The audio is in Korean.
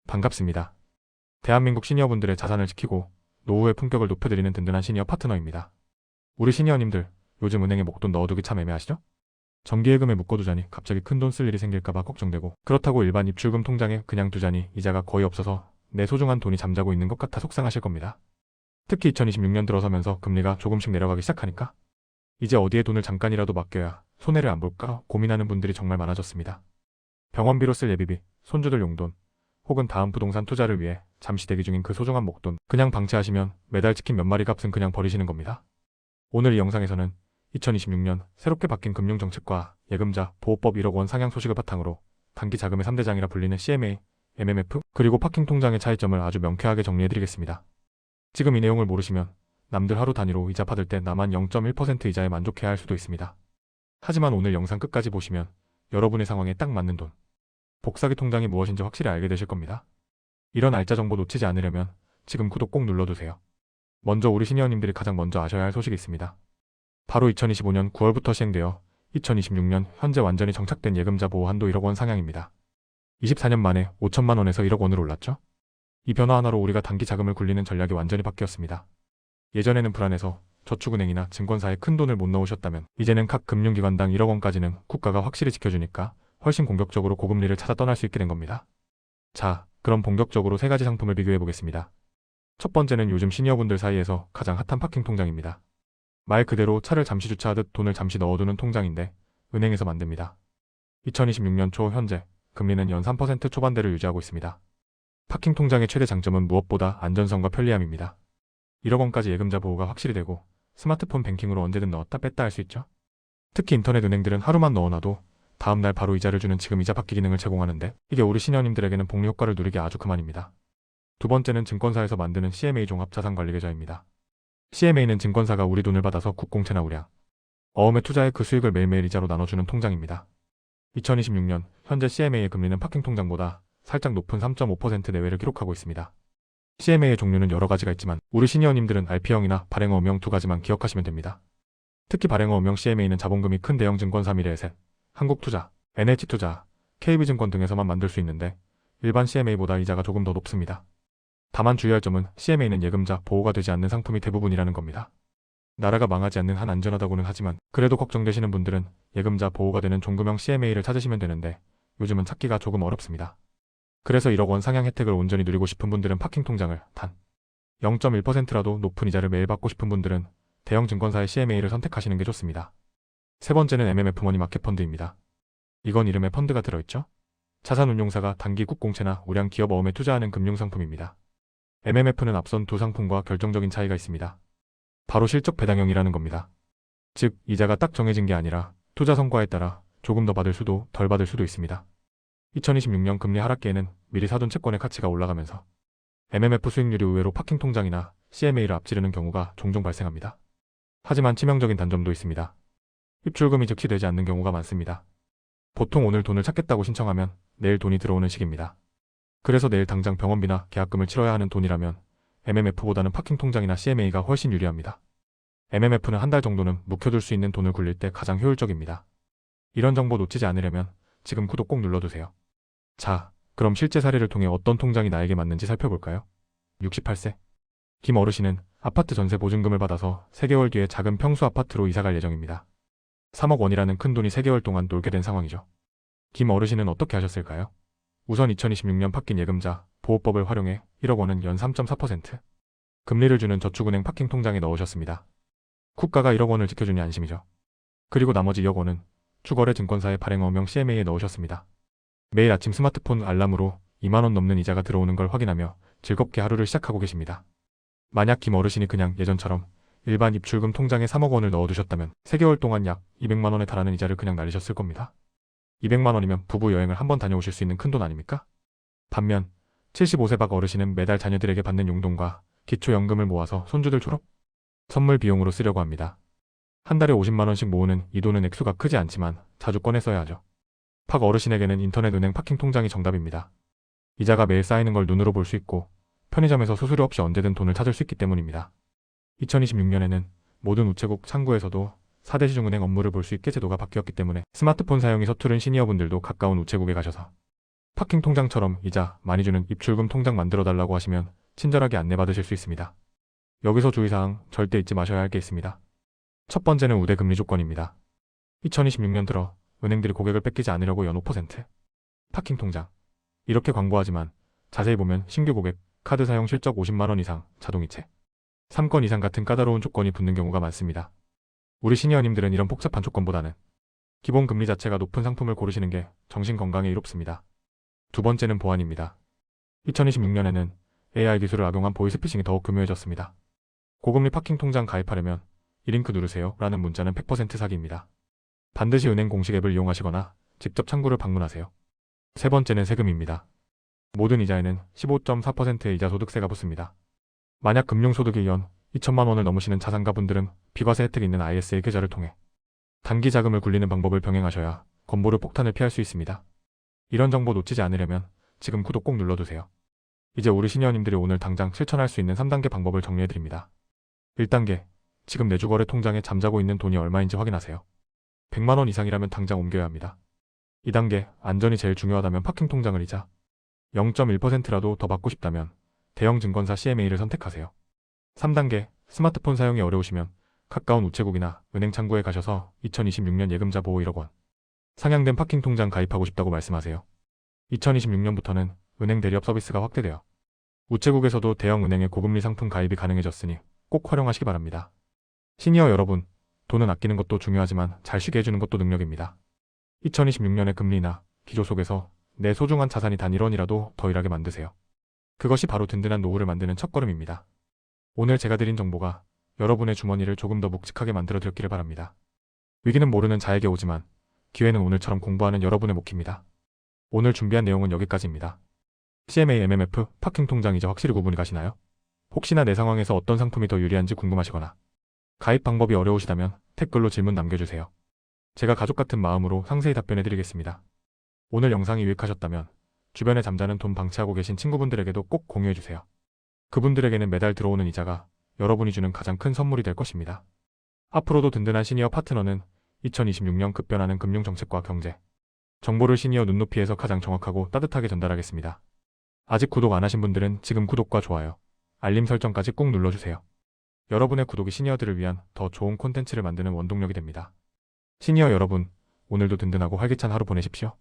반갑습니다. 대한민국 시니어분들의 자산을 지키고 노후의 품격을 높여드리는 든든한 시니어 파트너입니다. 우리 시니어님들, 요즘 은행에 목돈 넣어두기 참 애매하시죠? 정기예금에 묶어두자니 갑자기 큰돈 쓸 일이 생길까봐 걱정되고, 그렇다고 일반 입출금 통장에 그냥 두자니 이자가 거의 없어서 내 소중한 돈이 잠자고 있는 것 같아 속상하실 겁니다. 특히 2026년 들어서면서 금리가 조금씩 내려가기 시작하니까 이제 어디에 돈을 잠깐이라도 맡겨야 손해를 안 볼까 고민하는 분들이 정말 많아졌습니다. 병원비로 쓸 예비비, 손주들 용돈, 혹은 다음 부동산 투자를 위해 잠시 대기 중인 그 소중한 목돈 그냥 방치하시면 매달 치킨 몇 마리 값은 그냥 버리시는 겁니다. 오늘 이 영상에서는 2026년 새롭게 바뀐 금융정책과 예금자 보호법 1억 원 상향 소식을 바탕으로 단기 자금의 3대장이라 불리는 CMA, MMF, 그리고 파킹 통장의 차이점을 아주 명쾌하게 정리해드리겠습니다. 지금 이 내용을 모르시면 남들 하루 단위로 이자 받을 때 나만 0.1% 이자에 만족해야 할 수도 있습니다. 하지만 오늘 영상 끝까지 보시면 여러분의 상황에 딱 맞는 돈, 복사기 통장이 무엇인지 확실히 알게 되실 겁니다. 이런 알짜 정보 놓치지 않으려면 지금 구독 꼭 눌러두세요. 먼저 우리 시니어님들이 가장 먼저 아셔야 할 소식이 있습니다. 바로 2025년 9월부터 시행되어 2026년 현재 완전히 정착된 예금자 보호 한도 1억 원 상향입니다. 24년 만에 5천만 원에서 1억 원으로 올랐죠? 이 변화 하나로 우리가 단기 자금을 굴리는 전략이 완전히 바뀌었습니다. 예전에는 불안해서 저축은행이나 증권사에 큰 돈을 못 넣으셨다면 이제는 각 금융기관당 1억 원까지는 국가가 확실히 지켜주니까 훨씬 공격적으로 고금리를 찾아 떠날 수 있게 된 겁니다. 자, 그럼 본격적으로 세 가지 상품을 비교해 보겠습니다. 첫 번째는 요즘 시니어분들 사이에서 가장 핫한 파킹 통장입니다. 말 그대로 차를 잠시 주차하듯 돈을 잠시 넣어두는 통장인데 은행에서 만듭니다. 2026년 초 현재 금리는 연 3% 초반대를 유지하고 있습니다. 파킹 통장의 최대 장점은 무엇보다 안전성과 편리함입니다. 1억 원까지 예금자 보호가 확실히 되고 스마트폰 뱅킹으로 언제든 넣었다 뺐다 할 수 있죠. 특히 인터넷 은행들은 하루만 넣어놔도 다음날 바로 이자를 주는 지금 이자 받기 기능을 제공하는데 이게 우리 시니어님들에게는 복리 효과를 누리기 아주 그만입니다. 두 번째는 증권사에서 만드는 CMA 종합자산관리계좌입니다. CMA는 증권사가 우리 돈을 받아서 국공채나 우량, 어음에 투자해 그 수익을 매일매일 이자로 나눠주는 통장입니다. 2026년 현재 CMA의 금리는 파킹 통장보다 살짝 높은 3.5% 내외를 기록하고 있습니다. CMA의 종류는 여러 가지가 있지만 우리 시니어님들은 RP형이나 발행어음형 두 가지만 기억하시면 됩니다. 특히 발행어음형 CMA는 자본금이 큰 대형 증권사 미래에셋, 한국투자, NH투자, KB증권 등에서만 만들 수 있는데 일반 CMA보다 이자가 조금 더 높습니다. 다만 주의할 점은 CMA는 예금자 보호가 되지 않는 상품이 대부분이라는 겁니다. 나라가 망하지 않는 한 안전하다고는 하지만 그래도 걱정되시는 분들은 예금자 보호가 되는 종금형 CMA를 찾으시면 되는데 요즘은 찾기가 조금 어렵습니다. 그래서 1억 원 상향 혜택을 온전히 누리고 싶은 분들은 파킹 통장을 단 0.1%라도 높은 이자를 매일 받고 싶은 분들은 대형 증권사의 CMA를 선택하시는 게 좋습니다. 세 번째는 MMF 머니 마켓 펀드입니다. 이건 이름에 펀드가 들어있죠? 자산운용사가 단기 국공채나 우량 기업 어음에 투자하는 금융상품입니다. MMF는 앞선 두 상품과 결정적인 차이가 있습니다. 바로 실적 배당형이라는 겁니다. 즉, 이자가 딱 정해진 게 아니라 투자 성과에 따라 조금 더 받을 수도 덜 받을 수도 있습니다. 2026년 금리 하락기에는 미리 사둔 채권의 가치가 올라가면서 MMF 수익률이 의외로 파킹 통장이나 CMA를 앞지르는 경우가 종종 발생합니다. 하지만 치명적인 단점도 있습니다. 입출금이 즉시 되지 않는 경우가 많습니다. 보통 오늘 돈을 찾겠다고 신청하면 내일 돈이 들어오는 식입니다. 그래서 내일 당장 병원비나 계약금을 치러야 하는 돈이라면 MMF보다는 파킹 통장이나 CMA가 훨씬 유리합니다. MMF는 한 달 정도는 묵혀둘 수 있는 돈을 굴릴 때 가장 효율적입니다. 이런 정보 놓치지 않으려면 지금 구독 꼭 눌러두세요. 자, 그럼 실제 사례를 통해 어떤 통장이 나에게 맞는지 살펴볼까요? 68세 김 어르신은 아파트 전세 보증금을 받아서 3개월 뒤에 작은 평수 아파트로 이사갈 예정입니다. 3억 원이라는 큰 돈이 3개월 동안 놀게 된 상황이죠. 김 어르신은 어떻게 하셨을까요? 우선 2026년 파킹 예금자 보호법을 활용해 1억 원은 연 3.4% 금리를 주는 저축은행 파킹 통장에 넣으셨습니다. 국가가 1억 원을 지켜주니 안심이죠. 그리고 나머지 2억 원은 추거래 증권사의 발행어명 CMA에 넣으셨습니다. 매일 아침 스마트폰 알람으로 2만 원 넘는 이자가 들어오는 걸 확인하며 즐겁게 하루를 시작하고 계십니다. 만약 김 어르신이 그냥 예전처럼 일반 입출금 통장에 3억 원을 넣어두셨다면 3개월 동안 약 200만 원에 달하는 이자를 그냥 날리셨을 겁니다. 200만 원이면 부부 여행을 한번 다녀오실 수 있는 큰돈 아닙니까? 반면 75세 박 어르신은 매달 자녀들에게 받는 용돈과 기초연금을 모아서 손주들 졸업, 선물 비용으로 쓰려고 합니다. 한 달에 50만 원씩 모으는 이 돈은 액수가 크지 않지만 자주 꺼내 써야 하죠. 박 어르신에게는 인터넷 은행 파킹 통장이 정답입니다. 이자가 매일 쌓이는 걸 눈으로 볼 수 있고 편의점에서 수수료 없이 언제든 돈을 찾을 수 있기 때문입니다. 2026년에는 모든 우체국 창구에서도 4대 시중은행 업무를 볼 수 있게 제도가 바뀌었기 때문에 스마트폰 사용이 서투른 시니어분들도 가까운 우체국에 가셔서 파킹 통장처럼 이자 많이 주는 입출금 통장 만들어 달라고 하시면 친절하게 안내받으실 수 있습니다. 여기서 주의사항 절대 잊지 마셔야 할 게 있습니다. 첫 번째는 우대 금리 조건입니다. 2026년 들어 은행들이 고객을 뺏기지 않으려고 연 5% 파킹 통장 이렇게 광고하지만 자세히 보면 신규 고객, 카드 사용 실적 50만 원 이상, 자동이체 3건 이상 같은 까다로운 조건이 붙는 경우가 많습니다. 우리 시니어님들은 이런 복잡한 조건보다는 기본 금리 자체가 높은 상품을 고르시는 게 정신 건강에 이롭습니다. 두 번째는 보안입니다. 2026년에는 AI 기술을 악용한 보이스피싱이 더욱 교묘해졌습니다. 고금리 파킹 통장 가입하려면 이 링크 누르세요 라는 문자는 100% 사기입니다. 반드시 은행 공식 앱을 이용하시거나 직접 창구를 방문하세요. 세 번째는 세금입니다. 모든 이자에는 15.4%의 이자 소득세가 붙습니다. 만약 금융소득이 연 2천만 원을 넘으시는 자산가분들은 비과세 혜택이 있는 ISA 계좌를 통해 단기 자금을 굴리는 방법을 병행하셔야 건보료 폭탄을 피할 수 있습니다. 이런 정보 놓치지 않으려면 지금 구독 꼭 눌러두세요. 이제 우리 시니어님들이 오늘 당장 실천할 수 있는 3단계 방법을 정리해드립니다. 1단계, 지금 내주거래 통장에 잠자고 있는 돈이 얼마인지 확인하세요. 100만 원 이상이라면 당장 옮겨야 합니다. 2단계, 안전이 제일 중요하다면 파킹 통장을 이자 0.1%라도 더 받고 싶다면 대형 증권사 CMA를 선택하세요. 3단계, 스마트폰 사용이 어려우시면 가까운 우체국이나 은행 창구에 가셔서 2026년 예금자 보호 1억 원 상향된 파킹 통장 가입하고 싶다고 말씀하세요. 2026년부터는 은행 대리업 서비스가 확대되어 우체국에서도 대형 은행의 고금리 상품 가입이 가능해졌으니 꼭 활용하시기 바랍니다. 시니어 여러분, 돈은 아끼는 것도 중요하지만 잘 쉬게 해주는 것도 능력입니다. 2026년의 금리나 기조 속에서 내 소중한 자산이 단 1원이라도 더 일하게 만드세요. 그것이 바로 든든한 노후를 만드는 첫걸음입니다. 오늘 제가 드린 정보가 여러분의 주머니를 조금 더 묵직하게 만들어 드렸기를 바랍니다. 위기는 모르는 자에게 오지만 기회는 오늘처럼 공부하는 여러분의 몫입니다. 오늘 준비한 내용은 여기까지입니다. CMA, MMF, 파킹 통장 이제 확실히 구분이 가시나요? 혹시나 내 상황에서 어떤 상품이 더 유리한지 궁금하시거나 가입 방법이 어려우시다면 댓글로 질문 남겨주세요. 제가 가족 같은 마음으로 상세히 답변해드리겠습니다. 오늘 영상이 유익하셨다면 주변에 잠자는 돈 방치하고 계신 친구분들에게도 꼭 공유해주세요. 그분들에게는 매달 들어오는 이자가 여러분이 주는 가장 큰 선물이 될 것입니다. 앞으로도 든든한 시니어 파트너는 2026년 급변하는 금융정책과 경제 정보를 시니어 눈높이에서 가장 정확하고 따뜻하게 전달하겠습니다. 아직 구독 안 하신 분들은 지금 구독과 좋아요, 알림 설정까지 꼭 눌러주세요. 여러분의 구독이 시니어들을 위한 더 좋은 콘텐츠를 만드는 원동력이 됩니다. 시니어 여러분, 오늘도 든든하고 활기찬 하루 보내십시오.